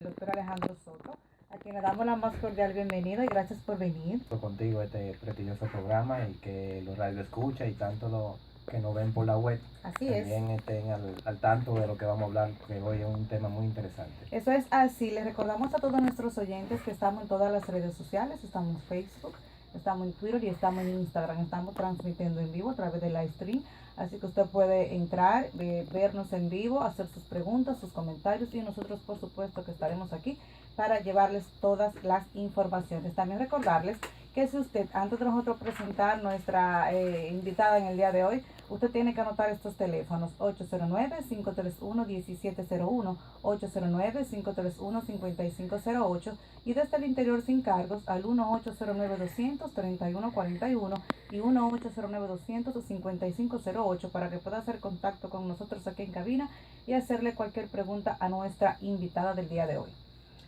doctor Alejandro Soto, a quien le damos la más cordial bienvenida y gracias por venir. Contigo este prestigioso programa y que los radio escucha y tanto lo que nos ven por la web Así también es. estén al tanto de lo que vamos a hablar, que hoy es un tema muy interesante. Eso es así. Les recordamos a todos nuestros oyentes que estamos en todas las redes sociales. Estamos en Facebook, estamos en Twitter y estamos en Instagram. Estamos transmitiendo en vivo a través de live stream. Así que usted puede entrar, vernos en vivo, hacer sus preguntas, sus comentarios y nosotros por supuesto que estaremos aquí para llevarles todas las informaciones. También recordarles que si usted, antes de nosotros presentar nuestra invitada en el día de hoy, usted tiene que anotar estos teléfonos: 809-531-1701, 809-531-5508 y desde el interior sin cargos al 1-809-200-3141 y 1-809-200-5508 para que pueda hacer contacto con nosotros aquí en cabina y hacerle cualquier pregunta a nuestra invitada del día de hoy.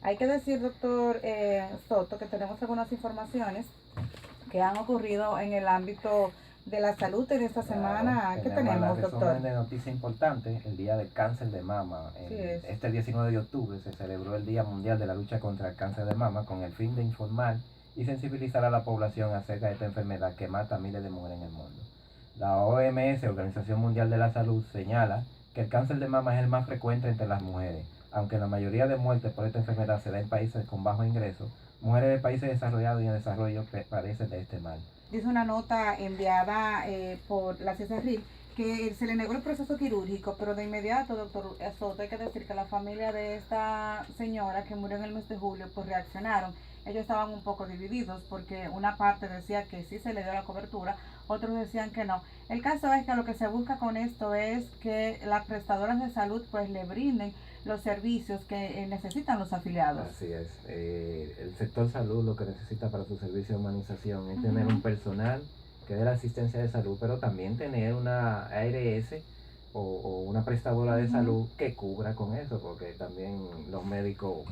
Hay que decir, doctor Soto, que tenemos algunas informaciones que han ocurrido en el ámbito de la salud en esta semana. ¿Qué tenemos, doctor? De noticia importante, el Día del Cáncer de Mama. Este 19 de octubre se celebró el Día Mundial de la Lucha contra el Cáncer de Mama con el fin de informar y sensibilizar a la población acerca de esta enfermedad que mata a miles de mujeres en el mundo. La OMS, Organización Mundial de la Salud, señala que el cáncer de mama es el más frecuente entre las mujeres. Aunque la mayoría de muertes por esta enfermedad se da en países con bajos ingresos, mujeres de países desarrollados y en desarrollo padecen de este mal. Dice una nota enviada por la CISARRIL que se le negó el proceso quirúrgico, pero de inmediato, doctor Soto, hay que decir que la familia de esta señora que murió en el mes de julio, pues reaccionaron. Ellos estaban un poco divididos porque una parte decía que sí se le dio la cobertura, otros decían que no. El caso es que lo que se busca con esto es que las prestadoras de salud pues le brinden los servicios que necesitan los afiliados. Así es. El sector salud lo que necesita para su servicio de humanización es tener un personal que dé la asistencia de salud, pero también tener una ARS o una prestadora de salud que cubra con eso, porque también los médicos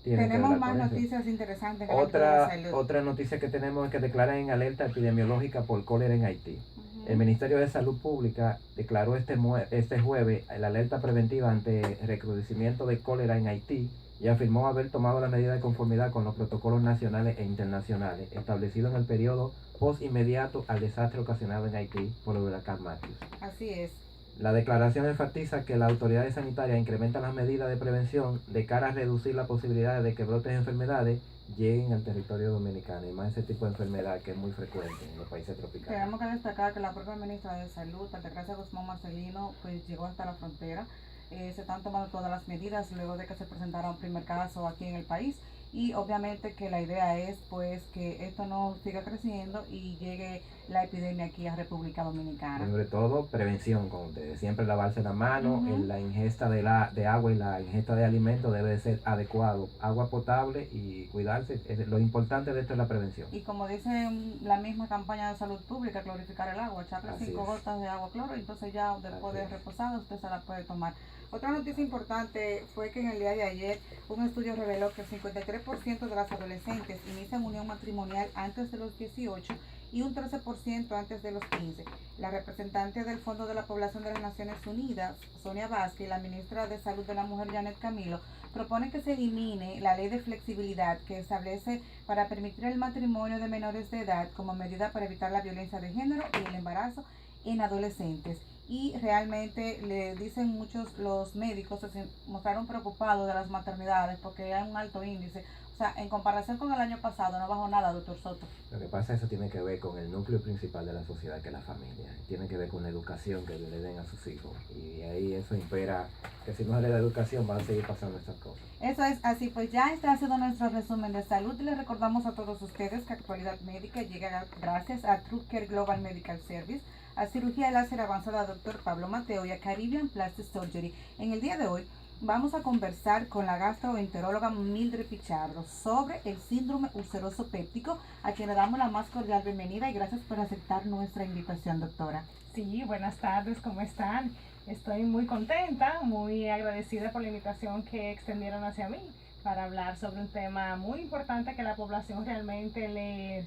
tenemos más noticias interesantes. Otra noticia que tenemos es que declaran en alerta epidemiológica por cólera en Haití. El Ministerio de Salud Pública declaró este jueves la alerta preventiva ante recrudecimiento de cólera en Haití y afirmó haber tomado la medida de conformidad con los protocolos nacionales e internacionales establecidos en el periodo post inmediato al desastre ocasionado en Haití por el huracán Matthew. Así es. La declaración enfatiza que las autoridades sanitarias incrementan las medidas de prevención de cara a reducir la posibilidad de que brotes de enfermedades lleguen al territorio dominicano, y más ese tipo de enfermedad que es muy frecuente en los países tropicales. Tenemos que destacar que la propia ministra de Salud, Altagracia Guzmán Marcelino, pues llegó hasta la frontera. Se están tomando todas las medidas luego de que se presentara un primer caso aquí en el país y obviamente que la idea es pues que esto no siga creciendo y llegue la epidemia aquí a República Dominicana. Sobre todo prevención, como ustedes, siempre lavarse la mano, la ingesta de agua y la ingesta de alimentos debe de ser adecuado, agua potable y cuidarse. Lo importante de esto es la prevención. Y como dice la misma campaña de salud pública, clorificar el agua, echarle 5 gotas de agua cloro, entonces ya después de reposada usted se la puede tomar. Otra noticia importante fue que en el día de ayer un estudio reveló que el 53% de las adolescentes inician unión matrimonial antes de los 18 y un 13% antes de los 15. La representante del Fondo de la Población de las Naciones Unidas, Sonia Vázquez, y la ministra de Salud de la Mujer, Janet Camilo, propone que se elimine la ley de flexibilidad que establece para permitir el matrimonio de menores de edad como medida para evitar la violencia de género y el embarazo en adolescentes. Y realmente le dicen muchos los médicos, se mostraron preocupados de las maternidades porque hay un alto índice. O sea, en comparación con el año pasado no bajó nada, doctor Soto. Lo que pasa es que eso tiene que ver con el núcleo principal de la sociedad, que es la familia. Tiene que ver con la educación que le den a sus hijos. Y ahí eso impera que si no se le da educación van a seguir pasando estas cosas. Eso es así, pues ya este ha sido nuestro resumen de salud y les recordamos a todos ustedes que Actualidad Médica llega gracias a Trucker Global Medical Service, a Cirugía Láser Avanzada Dr. Pablo Mateo y a Caribbean Plastic Surgery. En el día de hoy vamos a conversar con la gastroenteróloga Mildred Pichardo sobre el síndrome ulceroso péptico, a quien le damos la más cordial bienvenida y gracias por aceptar nuestra invitación, doctora. Sí, buenas tardes, ¿cómo están? Estoy muy contenta, muy agradecida por la invitación que extendieron hacia mí para hablar sobre un tema muy importante que la población realmente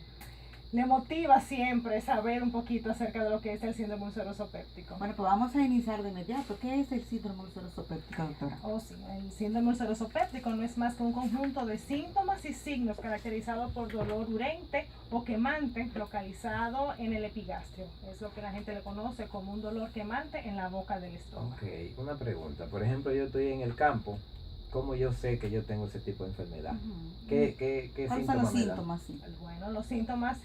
le motiva siempre saber un poquito acerca de lo que es el síndrome ulceroso péptico. Bueno, pues vamos a iniciar de inmediato. ¿Qué es el síndrome ulceroso péptico, doctora? Oh, sí, el síndrome ulceroso péptico no es más que un conjunto de síntomas y signos caracterizados por dolor urente o quemante localizado en el epigastrio. Es lo que la gente le conoce como un dolor quemante en la boca del estómago. Ok, una pregunta. Por ejemplo, yo estoy en el campo. ¿Cómo yo sé que yo tengo ese tipo de enfermedad? ¿Qué ¿Cuáles son los síntomas me dan? síntomas? Sí. Bueno, los síntomas,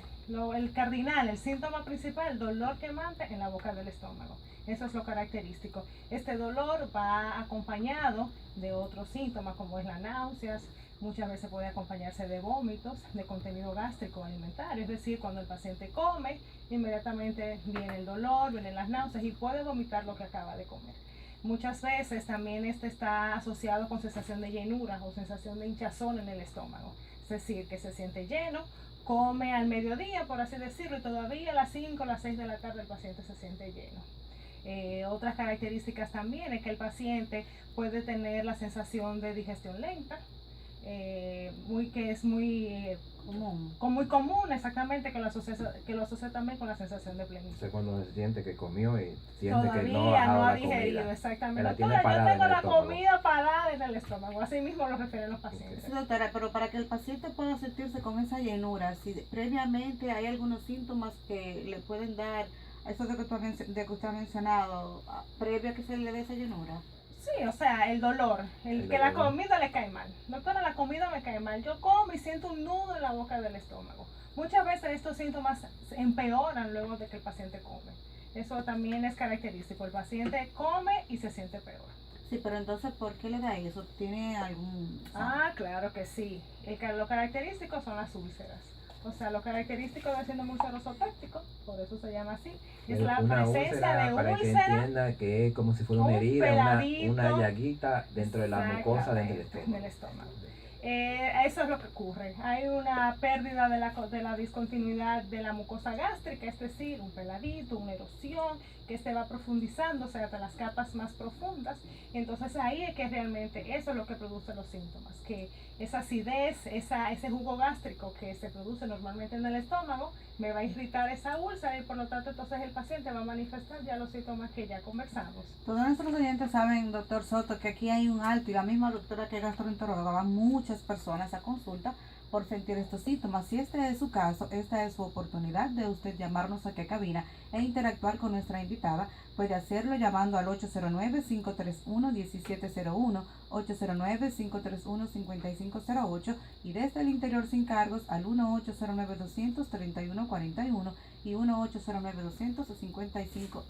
el cardinal, el síntoma principal, dolor quemante en la boca del estómago. Eso es lo característico. Este dolor va acompañado de otros síntomas como es la náuseas, muchas veces puede acompañarse de vómitos, de contenido gástrico alimentario, es decir, cuando el paciente come, inmediatamente viene el dolor, vienen las náuseas y puede vomitar lo que acaba de comer. Muchas veces también este está asociado con sensación de llenura o sensación de hinchazón en el estómago, es decir, que se siente lleno, come al mediodía, por así decirlo, y todavía a las 5 o las 6 de la tarde el paciente se siente lleno. Otras características también es que el paciente puede tener la sensación de digestión lenta, que es muy común, exactamente, que lo asocia también con la sensación de plenitud. O sea, cuando se siente que comió y siente Todavía que no ha bajado ha la digerido, comida. exactamente. La tiene Doctora, yo parada tengo en el la estómago. comida parada en el estómago, así mismo lo refieren los pacientes. Sí, doctora, pero para que el paciente pueda sentirse con esa llenura, si previamente hay algunos síntomas que le pueden dar a eso de que usted ha mencionado, previo a que se le dé esa llenura. Sí, o sea, el dolor, El que dolor. la comida le cae mal. Doctora, la comida me cae mal. Yo como y siento un nudo en la boca del estómago. Muchas veces estos síntomas empeoran luego de que el paciente come. Eso también es característico. El paciente come y se siente peor. Sí, pero entonces, ¿por qué le da eso? ¿Tiene algún...? Claro que sí. Lo característico son las úlceras. O sea, lo característico del síndrome ulceroso péptico, por eso se llama así, es la Una presencia úlcera, de para que úlcera. entienda que es como si fuera una Un herida, peladito. una llaguita dentro de la mucosa, dentro del Exactamente, estómago. Eso es lo que ocurre. Hay una pérdida de la discontinuidad de la mucosa gástrica, es decir, un peladito, una erosión que se va profundizando, o sea, hasta las capas más profundas. Entonces ahí es que realmente eso es lo que produce los síntomas, que esa acidez, ese jugo gástrico que se produce normalmente en el estómago, me va a irritar esa úlcera y por lo tanto entonces el paciente va a manifestar ya los síntomas que ya conversamos. Todos nuestros oyentes saben, doctor Soto, que aquí hay un alto y la misma doctora que es gastroenteróloga, van muchas personas a consulta por sentir estos síntomas. Si este es su caso, esta es su oportunidad de usted llamarnos aquí a cabina e interactuar con nuestra invitada. Puede hacerlo llamando al 809-531-1701, 809-531-5508 y desde el interior sin cargos al 1-809-200-3141 y 1-809-200-5508.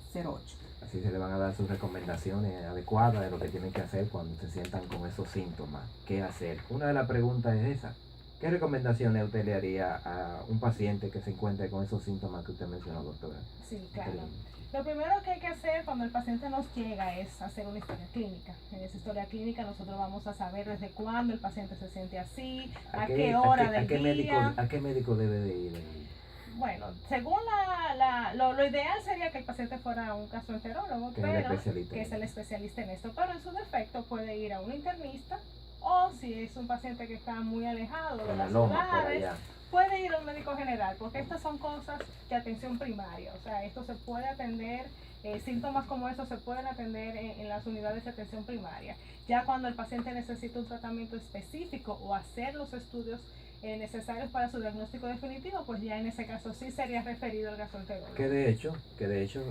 Así se le van a dar sus recomendaciones adecuadas de lo que tienen que hacer cuando se sientan con esos síntomas. ¿Qué hacer? Una de las preguntas es esa. ¿Qué recomendaciones usted le haría a un paciente que se encuentre con esos síntomas que usted mencionó, doctora? Sí, claro. Lo primero que hay que hacer cuando el paciente nos llega es hacer una historia clínica. En esa historia clínica nosotros vamos a saber desde cuándo el paciente se siente así, a qué hora del día. ¿A qué médico debe de ir? Bueno, según lo ideal sería que el paciente fuera a un gastroenterólogo, que es el especialista en esto, pero en su defecto puede ir a un internista o si es un paciente que está muy alejado de las ciudades, puede ir a un médico general, porque estas son cosas de atención primaria, o sea, esto se puede atender, síntomas como estos se pueden atender en las unidades de atención primaria. Ya cuando el paciente necesita un tratamiento específico o hacer los estudios necesarios para su diagnóstico definitivo, pues ya en ese caso sí sería referido al gastroenterólogo. Que de hecho,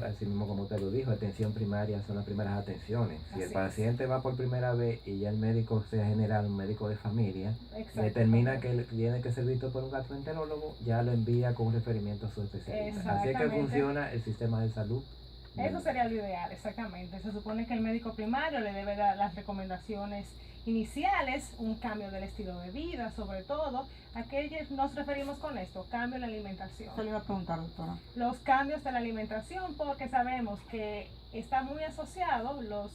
así mismo como usted lo dijo, atención primaria son las primeras atenciones. Si el paciente va por primera vez y ya el médico sea general, un médico de familia, determina que tiene que ser visto por un gastroenterólogo, ya lo envía con un referimiento a su especialista. Así es que funciona el sistema de salud. Eso sería lo ideal, exactamente. Se supone que el médico primario le debe dar las recomendaciones iniciales, un cambio del estilo de vida, sobre todo. ¿A qué nos referimos con esto? Cambio en la alimentación. Se le iba a preguntar, doctora. Los cambios en la alimentación, porque sabemos que está muy asociado los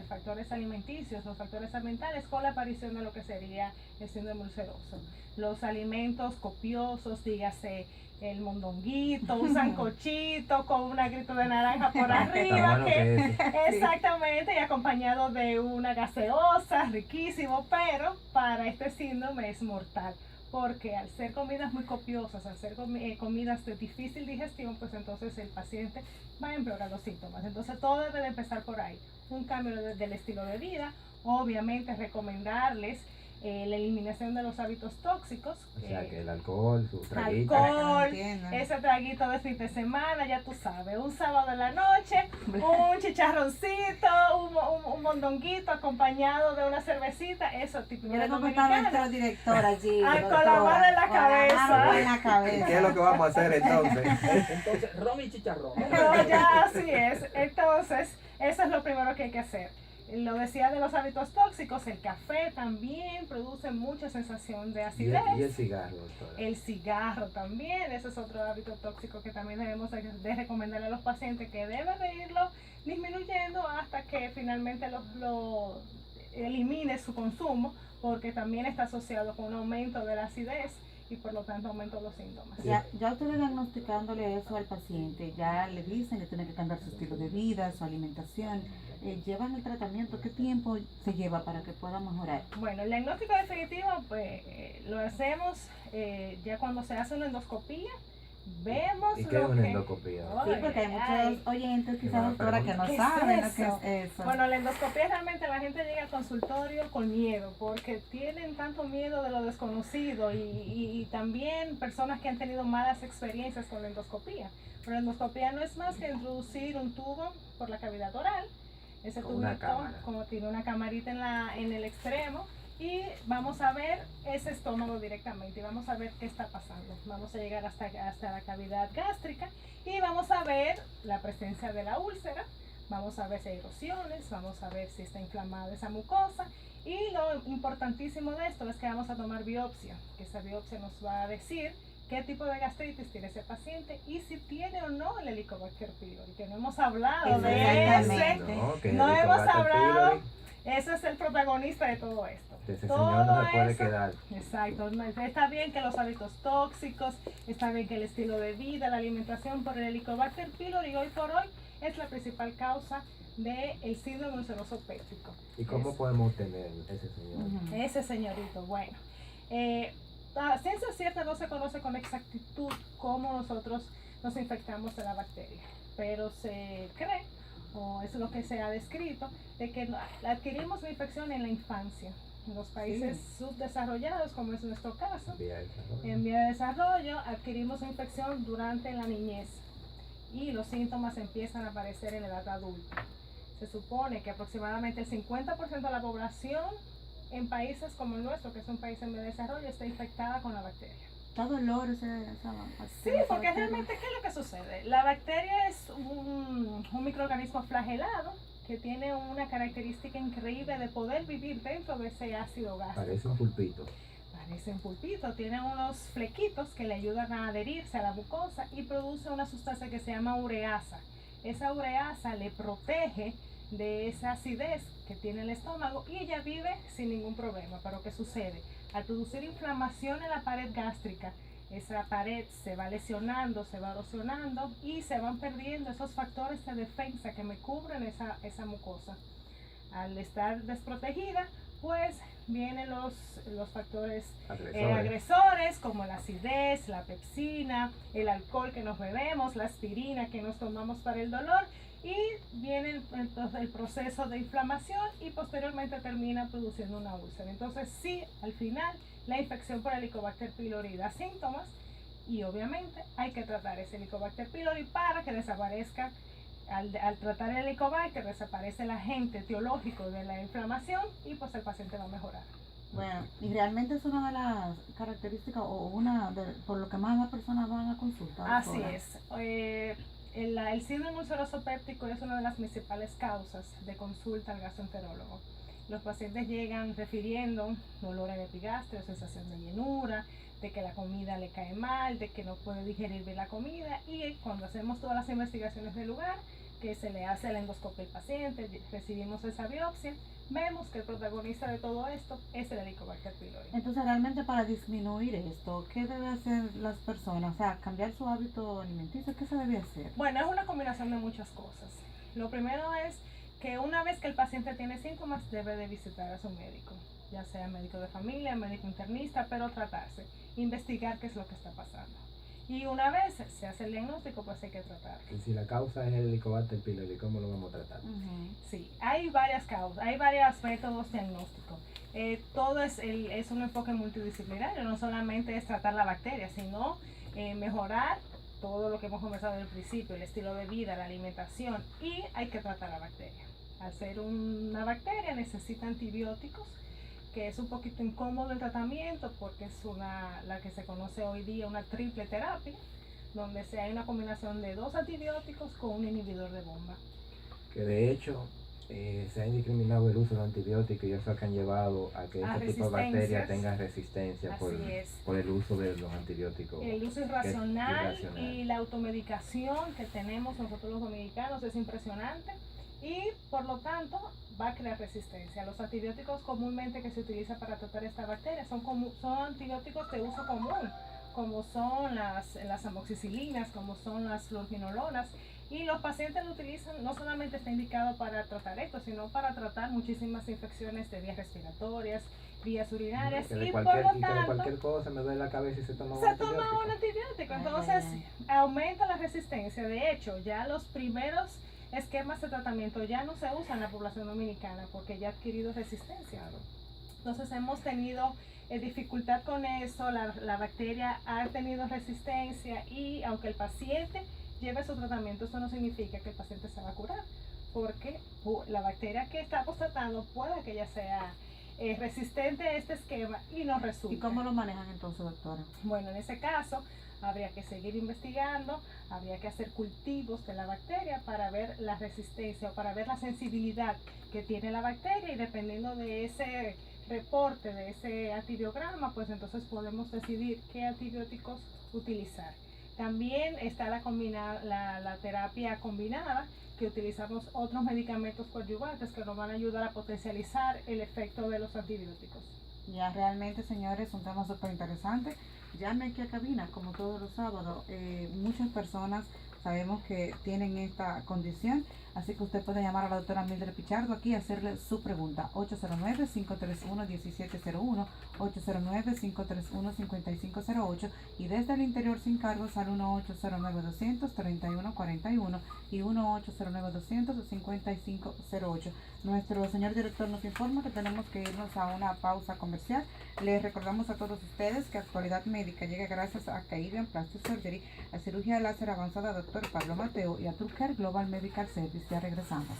factores alimenticios, los factores ambientales con la aparición de lo que sería el síndrome ulceroso. Los alimentos copiosos, dígase el mondonguito, un sancochito con una grito de naranja por arriba, exactamente, y acompañado de una gaseosa, riquísimo, pero para este síndrome es mortal, porque al ser comidas muy copiosas, al ser comidas de difícil digestión, pues entonces el paciente va a empeorar los síntomas. Entonces todo debe de empezar por ahí, un cambio del estilo de vida, obviamente recomendarles la eliminación de los hábitos tóxicos. O sea, que el alcohol, su traguito. Ese traguito de fin de semana, ya tú sabes, un sábado en la noche, un chicharroncito, un mondonguito acompañado de una cervecita, eso típico de dominicano. Nuestro director allí. Con la mano en la cabeza. ¿Qué es lo que vamos a hacer entonces? Entonces, ron y chicharrón. No, ya así es. Entonces, eso es lo primero que hay que hacer. Lo decía de los hábitos tóxicos, el café también produce mucha sensación de acidez. Y el cigarro, doctora. El cigarro también, ese es otro hábito tóxico que también debemos de recomendarle a los pacientes, que deben de irlo disminuyendo hasta que finalmente lo elimine su consumo, porque también está asociado con un aumento de la acidez y por lo tanto aumento de los síntomas. Ya ustedes diagnosticándole eso al paciente, ya le dicen que tiene que cambiar su estilo de vida, su alimentación, llevan el tratamiento, ¿qué tiempo se lleva para que pueda mejorar? Bueno, el diagnóstico definitivo pues lo hacemos ya cuando se hace una endoscopía. Vemos ¿Y qué es una endoscopía? Sí, porque hay muchos oyentes quizás, doctora, que no saben lo que es eso. Bueno, la endoscopía realmente la gente llega al consultorio con miedo, porque tienen tanto miedo de lo desconocido y también personas que han tenido malas experiencias con la endoscopía. Pero la endoscopía no es más que introducir un tubo por la cavidad oral. Ese tubito como tiene una camarita en el extremo, y vamos a ver ese estómago directamente y vamos a ver qué está pasando. Vamos a llegar hasta la cavidad gástrica y vamos a ver la presencia de la úlcera, vamos a ver si hay erosiones, vamos a ver si está inflamada esa mucosa, y lo importantísimo de esto es que vamos a tomar biopsia, que esa biopsia nos va a decir qué tipo de gastritis tiene ese paciente y si tiene o no el Helicobacter pylori, que no hemos hablado de ese, no hemos hablado. Ese es el protagonista de todo esto. Ese señor no se puede quedar. Exacto. Está bien que los hábitos tóxicos, está bien que el estilo de vida, la alimentación por el Helicobacter pylori hoy por hoy es la principal causa del síndrome ulceroso péptico. ¿Y cómo podemos obtener ese señor? Ese señorito, bueno. A ciencia cierta no se conoce con exactitud cómo nosotros nos infectamos de la bacteria, pero se cree, o es lo que se ha descrito, de que adquirimos la infección en la infancia. En los países subdesarrollados, como es nuestro caso, en vía de desarrollo, adquirimos la infección durante la niñez y los síntomas empiezan a aparecer en la edad adulta. Se supone que aproximadamente el 50% de la población en países como el nuestro, que es un país en vía de desarrollo, está infectada con la bacteria. ¿Da dolor Sí, porque realmente, ¿qué es lo que sucede? La bacteria es un microorganismo flagelado que tiene una característica increíble de poder vivir dentro de ese ácido gástrico. Parece un pulpito. Parece un pulpito, tiene unos flequitos que le ayudan a adherirse a la mucosa y produce una sustancia que se llama ureasa. Esa ureasa le protege de esa acidez que tiene el estómago y ella vive sin ningún problema. Pero ¿qué sucede? Al producir inflamación en la pared gástrica, esa pared se va lesionando, se va erosionando y se van perdiendo esos factores de defensa que me cubren esa mucosa. Al estar desprotegida, pues vienen los factores agresores como la acidez, la pepsina, el alcohol que nos bebemos, la aspirina que nos tomamos para el dolor, y viene entonces el proceso de inflamación y posteriormente termina produciendo una úlcera. Entonces sí, al final la infección por Helicobacter pylori da síntomas y obviamente hay que tratar ese Helicobacter pylori para que desaparezca. Al tratar el Helicobacter desaparece el agente etiológico de la inflamación y pues el paciente va a mejorar. Bueno, y realmente es una de las características o por lo que más las personas van a consultar. Así es. El síndrome ulceroso péptico es una de las principales causas de consulta al gastroenterólogo. Los pacientes llegan refiriendo dolor en epigastrio, sensación de llenura, de que la comida le cae mal, de que no puede digerir bien la comida, y cuando hacemos todas las investigaciones del lugar, que se le hace la endoscopia al paciente, recibimos esa biopsia, vemos que el protagonista de todo esto es el Helicobacter pylori. Entonces, realmente para disminuir esto, ¿qué deben hacer las personas? O sea, cambiar su hábito alimenticio, ¿qué se debe hacer? Bueno, es una combinación de muchas cosas. Lo primero es que una vez que el paciente tiene síntomas, debe de visitar a su médico. ya sea médico de familia, médico internista, pero tratarse, investigar qué es lo que está pasando. Y una vez se hace el diagnóstico, pues hay que tratarlo. Y si la causa es el Helicobacter pylori, ¿cómo lo vamos a tratar? Sí, hay varias causas, hay varios métodos diagnósticos. Todo es un enfoque multidisciplinario, no solamente es tratar la bacteria, sino mejorar todo lo que hemos conversado al principio, el estilo de vida, la alimentación, y hay que tratar la bacteria. Al ser una bacteria necesita antibióticos, que es un poquito incómodo el tratamiento porque es la que se conoce hoy día una triple terapia, donde hay una combinación de 2 antibióticos con un inhibidor de bomba. Que de hecho se ha indiscriminado el uso de antibióticos y eso que han llevado a que este tipo de bacterias tengan resistencia por el uso de los antibióticos. El uso irracional y la automedicación que tenemos nosotros los dominicanos es impresionante. Y por lo tanto va a crear resistencia. Los antibióticos comúnmente que se utilizan para tratar esta bacteria son antibióticos de uso común, como son las amoxicilinas, como son las fluoroquinolonas. Y los pacientes lo utilizan, no solamente está indicado para tratar esto, sino para tratar muchísimas infecciones de vías respiratorias, vías urinarias. Y por lo tanto, cualquier cosa me duele la cabeza y se toma un antibiótico. Entonces aumenta la resistencia. De hecho, ya los primeros esquemas de tratamiento ya no se usan en la población dominicana porque ya ha adquirido resistencia. Entonces hemos tenido dificultad con eso, la bacteria ha tenido resistencia y aunque el paciente lleve su tratamiento, eso no significa que el paciente se va a curar, porque la bacteria que estamos tratando puede que ya sea resistente a este esquema y no resulte. ¿Y cómo lo manejan entonces, doctora? Bueno, en ese caso habría que seguir investigando, habría que hacer cultivos de la bacteria para ver la resistencia o para ver la sensibilidad que tiene la bacteria y dependiendo de ese reporte, de ese antibiograma, pues entonces podemos decidir qué antibióticos utilizar. También está la terapia combinada, que utilizamos otros medicamentos coadyuvantes que nos van a ayudar a potencializar el efecto de los antibióticos. Ya realmente, señores, un tema súper interesante. Llame aquí a cabina, como todos los sábados. Muchas personas sabemos que tienen esta condición, así que usted puede llamar a la doctora Mildred Pichardo aquí y hacerle su pregunta. 809-531-1701, 809-531-5508 y desde el interior sin cargos al 1-809-200-3141 y 1-809-200-5508. Nuestro señor director nos informa que tenemos que irnos a una pausa comercial. Les recordamos a todos ustedes que Actualidad Médica llega gracias a Caírian Plastic Surgery, a cirugía láser avanzada Dr. Pablo Mateo y a TrueCare Global Medical Service. Ya regresamos.